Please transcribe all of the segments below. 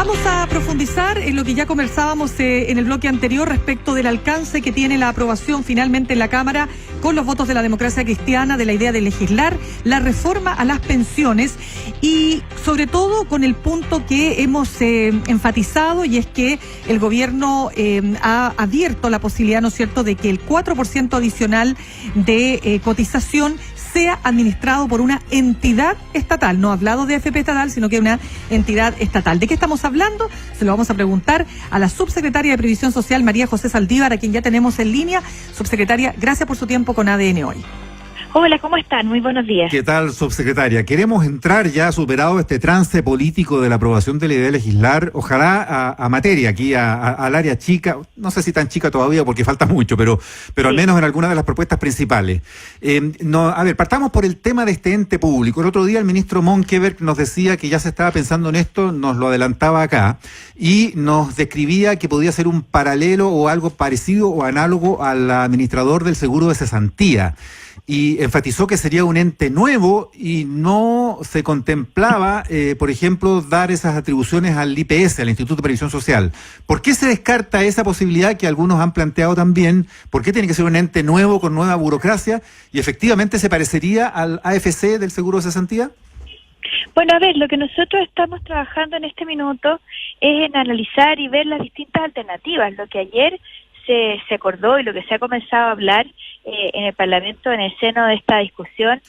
Vamos a profundizar en lo que ya conversábamos en el bloque anterior respecto del alcance que tiene la aprobación finalmente en la Cámara con los votos de la democracia cristiana de la idea de legislar la reforma a las pensiones y sobre todo con el punto que hemos enfatizado, y es que el gobierno ha abierto la posibilidad, ¿no es cierto?, de que el 4% adicional de cotización sea administrado por una entidad estatal. No ha hablado de AFP estatal, sino que una entidad estatal. ¿De qué estamos hablando? Se lo vamos a preguntar a la subsecretaria de Previsión Social, María José Saldívar, a quien ya tenemos en línea. Subsecretaria, gracias por su tiempo con ADN hoy. Hola, ¿cómo están? Muy buenos días. ¿Qué tal, subsecretaria? Queremos entrar ya, superado este trance político de la aprobación de la idea de legislar, ojalá a materia, aquí al área chica, no sé si tan chica todavía porque falta mucho, pero al menos en alguna de las propuestas principales. A ver, partamos por el tema de este ente público. El otro día el ministro Monkeberg nos decía que ya se estaba pensando en esto, nos lo adelantaba acá, y nos describía que podía ser un paralelo o algo parecido o análogo al administrador del seguro de cesantía. Y enfatizó que sería un ente nuevo y no se contemplaba, por ejemplo, dar esas atribuciones al IPS, al Instituto de Previsión Social. ¿Por qué se descarta esa posibilidad que algunos han planteado también? ¿Por qué tiene que ser un ente nuevo con nueva burocracia y efectivamente se parecería al AFC del seguro de cesantía? Bueno, a ver, lo que nosotros estamos trabajando en este minuto es en analizar y ver las distintas alternativas. Lo que ayer se acordó y lo que se ha comenzado a hablar en el Parlamento, en el seno de esta discusión,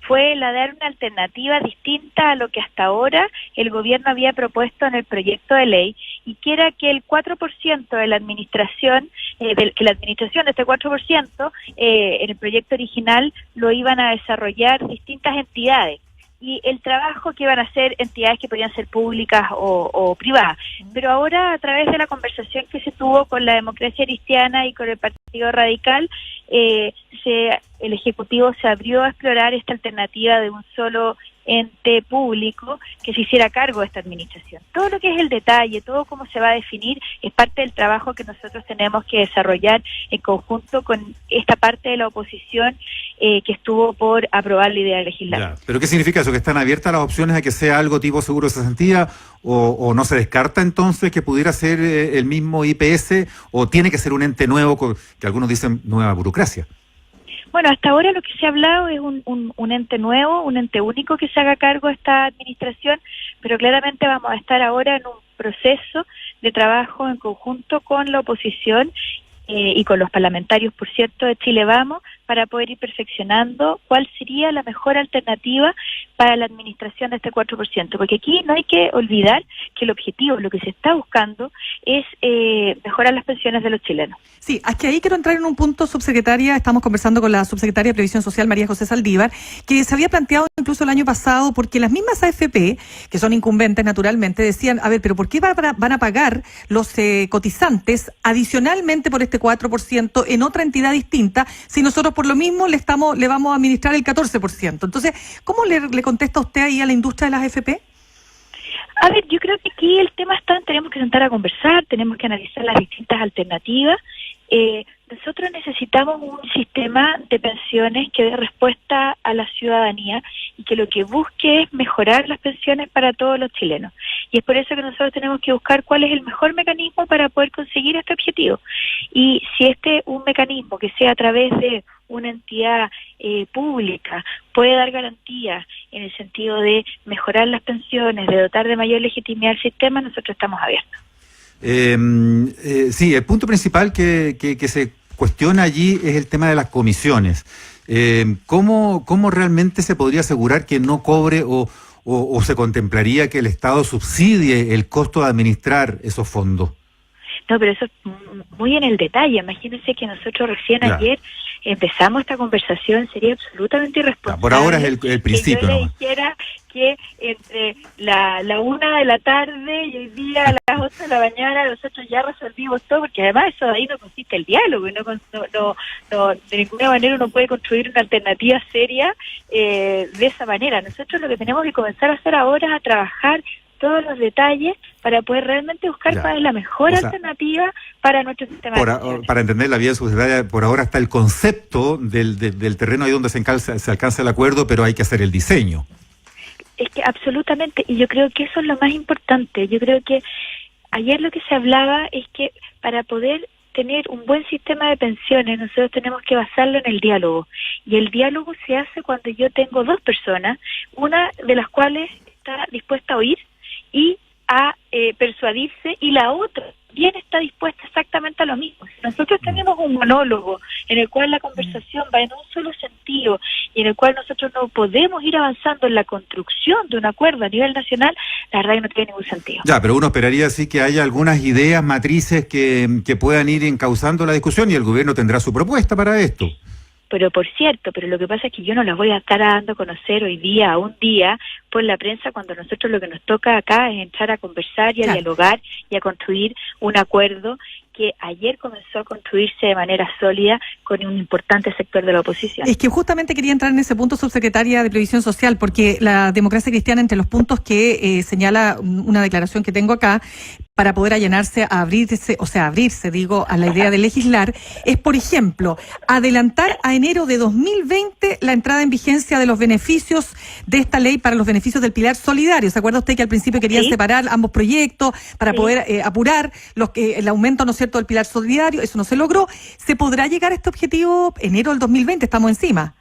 fue la de dar una alternativa distinta a lo que hasta ahora el gobierno había propuesto en el proyecto de ley, y que era que el 4% de la administración, que la administración de este 4%, en el proyecto original lo iban a desarrollar distintas entidades. Y el trabajo que iban a hacer entidades que podían ser públicas o privadas. Pero ahora, a través de la conversación que se tuvo con la democracia cristiana y con el Partido Radical, el Ejecutivo se abrió a explorar esta alternativa de un solo ente público que se hiciera cargo de esta administración. Todo lo que es el detalle, todo cómo se va a definir, es parte del trabajo que nosotros tenemos que desarrollar en conjunto con esta parte de la oposición que estuvo por aprobar la idea de legislar. Ya. ¿Pero qué significa eso? ¿Que están abiertas las opciones a que sea algo tipo seguro de cesantía? ¿O no se descarta entonces que pudiera ser el mismo IPS? ¿O tiene que ser un ente nuevo, que algunos dicen nueva burocracia? Bueno, hasta ahora lo que se ha hablado es un ente nuevo, un ente único que se haga cargo de esta administración, pero claramente vamos a estar ahora en un proceso de trabajo en conjunto con la oposición y con los parlamentarios, por cierto, de Chile Vamos, para poder ir perfeccionando cuál sería la mejor alternativa para la administración de este 4%, porque aquí no hay que olvidar que el objetivo, lo que se está buscando, es mejorar las pensiones de los chilenos. Sí, es que ahí quiero entrar en un punto, subsecretaria. Estamos conversando con la subsecretaria de Previsión Social, María José Saldívar, que se había planteado incluso el año pasado, porque las mismas AFP, que son incumbentes naturalmente, decían, a ver, pero ¿por qué van a pagar los cotizantes adicionalmente por este 4% en otra entidad distinta si nosotros por lo mismo le vamos a administrar el 14%? Entonces, ¿cómo le contesta usted ahí a la industria de las AFP? A ver, yo creo que aquí el tema tenemos que sentar a conversar, tenemos que analizar las distintas alternativas. Nosotros necesitamos un sistema de pensiones que dé respuesta a la ciudadanía y que lo que busque es mejorar las pensiones para todos los chilenos. Y es por eso que nosotros tenemos que buscar cuál es el mejor mecanismo para poder conseguir este objetivo. Y si un mecanismo que sea a través de una entidad pública puede dar garantías en el sentido de mejorar las pensiones, de dotar de mayor legitimidad al sistema, nosotros estamos abiertos. Sí, el punto principal que se cuestiona allí es el tema de las comisiones. ¿Cómo realmente se podría asegurar que no cobre o se contemplaría que el Estado subsidie el costo de administrar esos fondos? No, pero eso es muy en el detalle. Imagínense que nosotros recién ayer empezamos esta conversación, sería absolutamente irresponsable. Por ahora es el principio. Que yo le dijera que entre la 1 de la tarde y hoy día a las 8 de la mañana nosotros ya resolvimos todo, porque además eso ahí no consiste el diálogo, y no de ninguna manera uno puede construir una alternativa seria de esa manera. Nosotros lo que tenemos que comenzar a hacer ahora es a trabajar todos los detalles para poder realmente buscar cuál es la mejor alternativa para nuestro sistema de pensiones. Para entender la vía subsidiaria, por ahora está el concepto del terreno ahí donde se alcanza el acuerdo, pero hay que hacer el diseño. Es que absolutamente, y yo creo que eso es lo más importante. Yo creo que ayer lo que se hablaba es que para poder tener un buen sistema de pensiones, nosotros tenemos que basarlo en el diálogo. Y el diálogo se hace cuando yo tengo dos personas, una de las cuales está dispuesta a oír y a persuadirse, y la otra bien está dispuesta exactamente a lo mismo. Si nosotros tenemos un monólogo en el cual la conversación va en un solo sentido y en el cual nosotros no podemos ir avanzando en la construcción de un acuerdo a nivel nacional, la verdad que no tiene ningún sentido. Ya, pero uno esperaría sí que haya algunas ideas, matrices que puedan ir encauzando la discusión, y el gobierno tendrá su propuesta para esto. Pero por cierto, pero lo que pasa es que yo no las voy a estar dando a conocer hoy día, a un día, por la prensa, cuando nosotros lo que nos toca acá es entrar a conversar y a dialogar y a construir un acuerdo que ayer comenzó a construirse de manera sólida con un importante sector de la oposición. Es que justamente quería entrar en ese punto, subsecretaria de Previsión Social, porque la Democracia Cristiana, entre los puntos que señala una declaración que tengo acá, para poder allanarse a abrirse, a la idea de legislar, es, por ejemplo, adelantar a enero de 2020 la entrada en vigencia de los beneficios de esta ley para los beneficios del pilar solidario. ¿Se acuerda usted que al principio querían separar ambos proyectos para poder apurar el aumento, ¿no es cierto?, del pilar solidario? Eso no se logró. ¿Se podrá llegar a este objetivo enero del 2020? Estamos encima.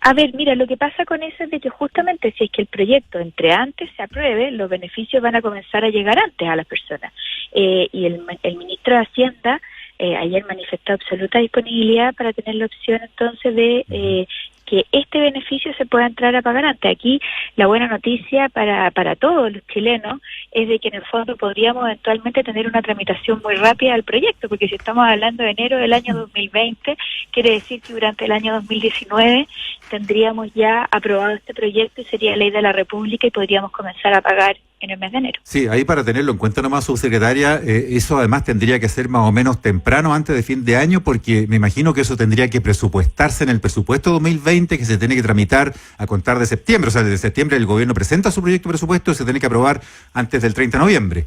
A ver, mira, lo que pasa con eso es de que justamente si es que el proyecto entre antes se apruebe, los beneficios van a comenzar a llegar antes a las personas. Y el ministro de Hacienda ayer manifestó absoluta disponibilidad para tener la opción entonces de que este beneficio se pueda entrar a pagar antes. Aquí la buena noticia para todos los chilenos es de que en el fondo podríamos eventualmente tener una tramitación muy rápida del proyecto, porque si estamos hablando de enero del año 2020, quiere decir que durante el año 2019 tendríamos ya aprobado este proyecto y sería ley de la República y podríamos comenzar a pagar en el mes de enero. Sí, ahí para tenerlo en cuenta nomás, subsecretaria, eso además tendría que ser más o menos temprano, antes de fin de año, porque me imagino que eso tendría que presupuestarse en el presupuesto 2020, que se tiene que tramitar a contar de septiembre. O sea, desde septiembre el gobierno presenta su proyecto de presupuesto y se tiene que aprobar antes del 30 de noviembre.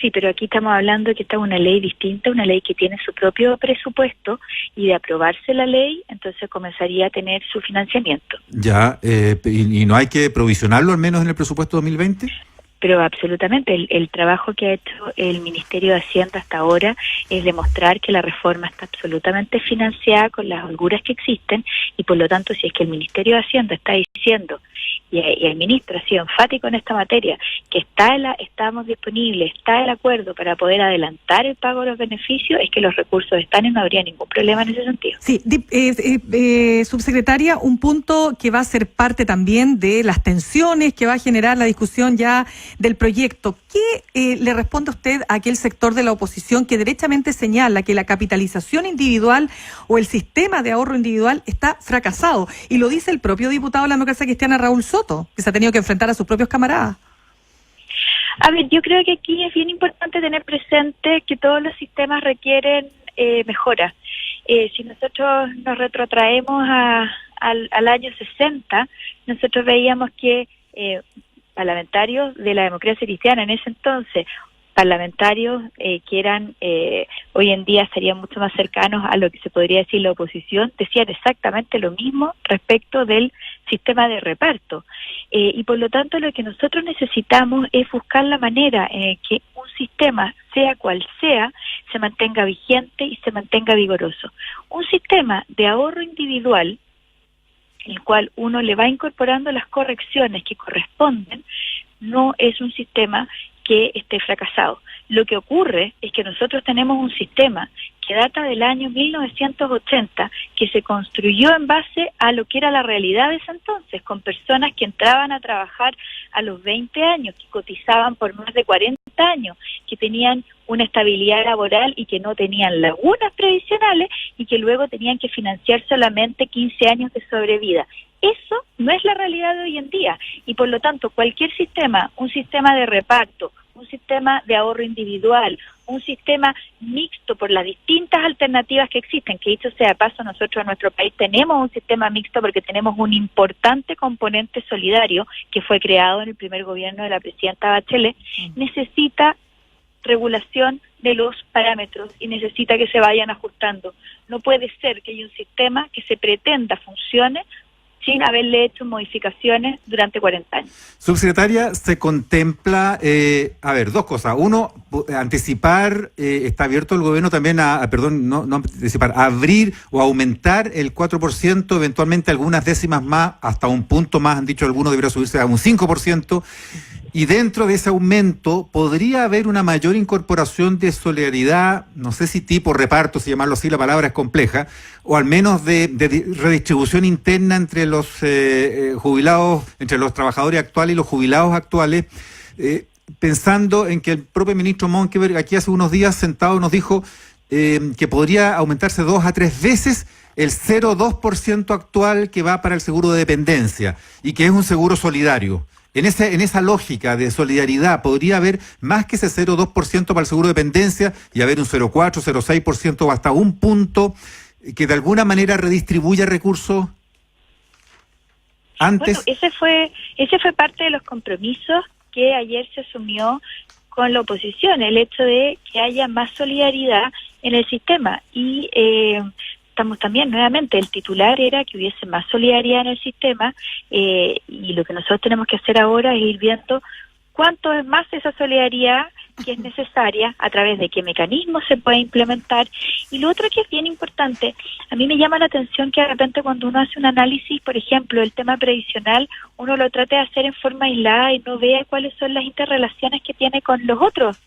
Sí, pero aquí estamos hablando de que esta es una ley distinta, una ley que tiene su propio presupuesto, y de aprobarse la ley, entonces comenzaría a tener su financiamiento. Ya, ¿y no hay que provisionarlo al menos en el presupuesto 2020? Pero absolutamente, el trabajo que ha hecho el Ministerio de Hacienda hasta ahora es demostrar que la reforma está absolutamente financiada con las holguras que existen, y por lo tanto, si es que el Ministerio de Hacienda está diciendo, y el ministro ha sido enfático en esta materia, que estamos disponibles, está el acuerdo para poder adelantar el pago de los beneficios, es que los recursos están y no habría ningún problema en ese sentido. Sí, subsecretaria, un punto que va a ser parte también de las tensiones que va a generar la discusión ya del proyecto. ¿Qué le responde usted a aquel sector de la oposición que derechamente señala que la capitalización individual o el sistema de ahorro individual está fracasado? Y lo dice el propio diputado de la Democracia Cristiana, Raúl Soto, que se ha tenido que enfrentar a sus propios camaradas. A ver, yo creo que aquí es bien importante tener presente que todos los sistemas requieren mejora. Si nosotros nos retrotraemos al año 60, nosotros veíamos que parlamentarios de la Democracia Cristiana en ese entonces, parlamentarios que eran hoy en día estarían mucho más cercanos a lo que se podría decir la oposición, decían exactamente lo mismo respecto del sistema de reparto. Y por lo tanto lo que nosotros necesitamos es buscar la manera en que un sistema, sea cual sea, se mantenga vigente y se mantenga vigoroso. Un sistema de ahorro individual, en el cual uno le va incorporando las correcciones que corresponden, no es un sistema que esté fracasado. Lo que ocurre es que nosotros tenemos un sistema que data del año 1980, que se construyó en base a lo que era la realidad de ese entonces, con personas que entraban a trabajar a los 20 años, que cotizaban por más de 40 años, que tenían una estabilidad laboral y que no tenían lagunas previsionales y que luego tenían que financiar solamente 15 años de sobrevida. Eso no es la realidad de hoy en día, y por lo tanto cualquier sistema, un sistema de reparto, un sistema de ahorro individual, un sistema mixto por las distintas alternativas que existen, que dicho sea de paso, nosotros en nuestro país tenemos un sistema mixto porque tenemos un importante componente solidario que fue creado en el primer gobierno de la presidenta Bachelet, necesita regulación de los parámetros y necesita que se vayan ajustando. No puede ser que haya un sistema que se pretenda funcione sin haberle hecho modificaciones durante 40 años. Subsecretaria, se contempla, dos cosas. Uno, anticipar, está abierto el gobierno también a abrir o aumentar el 4%, eventualmente algunas décimas más, hasta un punto más, han dicho algunos, debería subirse a un 5%. Y dentro de ese aumento podría haber una mayor incorporación de solidaridad, no sé si tipo reparto, si llamarlo así, la palabra es compleja, o al menos de redistribución interna entre los jubilados, entre los trabajadores actuales y los jubilados actuales, pensando en que el propio ministro Monkeberg aquí hace unos días sentado nos dijo que podría aumentarse 2 a 3 veces el 0,2% actual que va para el seguro de dependencia y que es un seguro solidario. En esa lógica de solidaridad, ¿podría haber más que ese 0,2% para el seguro de dependencia y haber un 0,4%, 0,6% o hasta un punto que de alguna manera redistribuya recursos antes? Bueno, ese fue parte de los compromisos que ayer se asumió con la oposición, el hecho de que haya más solidaridad en el sistema. Y estamos también, nuevamente, el titular era que hubiese más solidaridad en el sistema, y lo que nosotros tenemos que hacer ahora es ir viendo cuánto es más esa solidaridad que es necesaria, a través de qué mecanismos se puede implementar. Y lo otro que es bien importante, a mí me llama la atención que de repente cuando uno hace un análisis, por ejemplo, el tema previsional, uno lo trata de hacer en forma aislada y no vea cuáles son las interrelaciones que tiene con los otros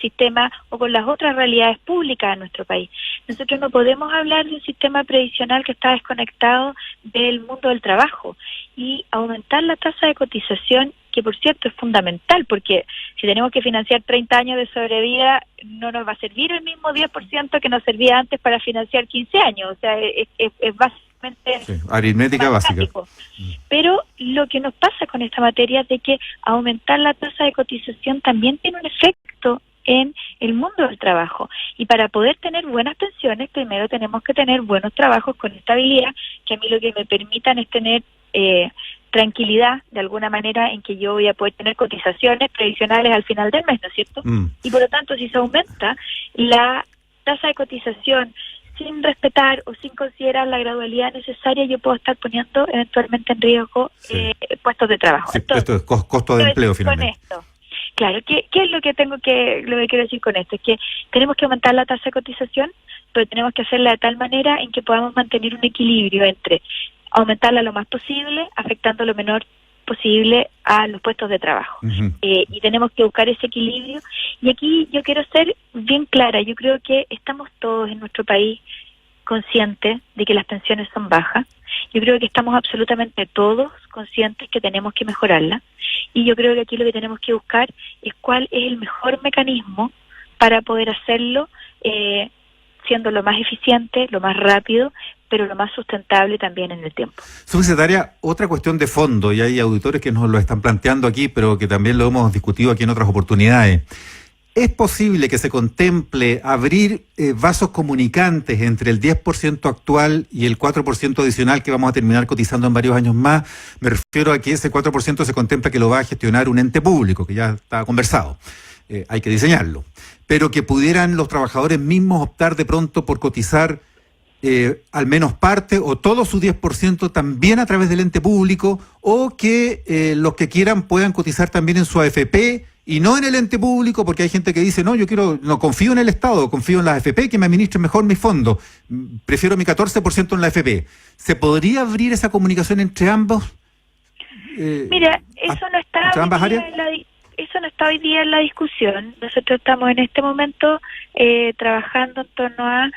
sistemas o con las otras realidades públicas de nuestro país. Nosotros no podemos hablar de un sistema previsional que está desconectado del mundo del trabajo, y aumentar la tasa de cotización, que por cierto es fundamental, porque si tenemos que financiar 30 años de sobrevida, no nos va a servir el mismo 10% que nos servía antes para financiar 15 años. O sea, es básicamente aritmética básica. Pero lo que nos pasa con esta materia es de que aumentar la tasa de cotización también tiene un efecto en el mundo del trabajo, y para poder tener buenas pensiones primero tenemos que tener buenos trabajos con estabilidad, que a mí lo que me permitan es tener tranquilidad de alguna manera en que yo voy a poder tener cotizaciones previsionales al final del mes, ¿no es cierto? Y por lo tanto, si se aumenta la tasa de cotización sin respetar o sin considerar la gradualidad necesaria, yo puedo estar poniendo eventualmente en riesgo puestos de trabajo. Sí, entonces, esto es costo de empleo finalmente. Con esto, claro, ¿qué es lo que quiero decir con esto? Es que tenemos que aumentar la tasa de cotización, pero tenemos que hacerla de tal manera en que podamos mantener un equilibrio entre aumentarla lo más posible, afectando lo menor posible a los puestos de trabajo. Y tenemos que buscar ese equilibrio. Y aquí yo quiero ser bien clara, yo creo que estamos todos en nuestro país conscientes de que las pensiones son bajas. Yo creo que estamos absolutamente todos conscientes que tenemos que mejorarla. Y yo creo que aquí lo que tenemos que buscar es cuál es el mejor mecanismo para poder hacerlo, siendo lo más eficiente, lo más rápido, pero lo más sustentable también en el tiempo. Subsecretaria, otra cuestión de fondo, y hay auditores que nos lo están planteando aquí, pero que también lo hemos discutido aquí en otras oportunidades. ¿Es posible que se contemple abrir vasos comunicantes entre el 10% actual y el 4% adicional que vamos a terminar cotizando en varios años más? Me refiero a que ese 4% se contempla que lo va a gestionar un ente público, que ya está conversado. Hay que diseñarlo. Pero que pudieran los trabajadores mismos optar de pronto por cotizar al menos parte o todo su 10% también a través del ente público, o que los que quieran puedan cotizar también en su AFP y no en el ente público, porque hay gente que dice, no confío en el Estado, confío en la AFP que me administren mejor mis fondos, prefiero mi 14% en la AFP. ¿Se podría abrir esa comunicación entre ambos? Mira, eso no está eso no está hoy día en la discusión. Nosotros estamos en este momento trabajando en torno a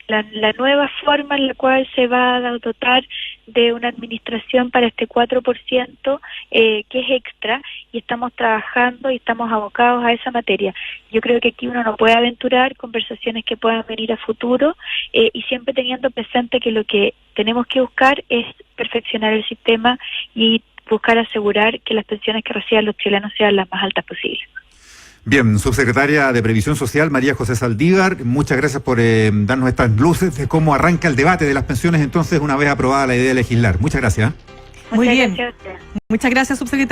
la nueva forma en la cual se va a dotar de una administración para este 4% que es extra, y estamos trabajando y estamos abocados a esa materia. Yo creo que aquí uno no puede aventurar conversaciones que puedan venir a futuro, y siempre teniendo presente que lo que tenemos que buscar es perfeccionar el sistema y buscar asegurar que las pensiones que reciban los chilenos sean las más altas posibles. Bien, subsecretaria de Previsión Social, María José Saldívar, muchas gracias por darnos estas luces de cómo arranca el debate de las pensiones entonces una vez aprobada la idea de legislar. Muchas gracias. Muy bien. Gracias a usted. Muchas gracias, subsecretaria.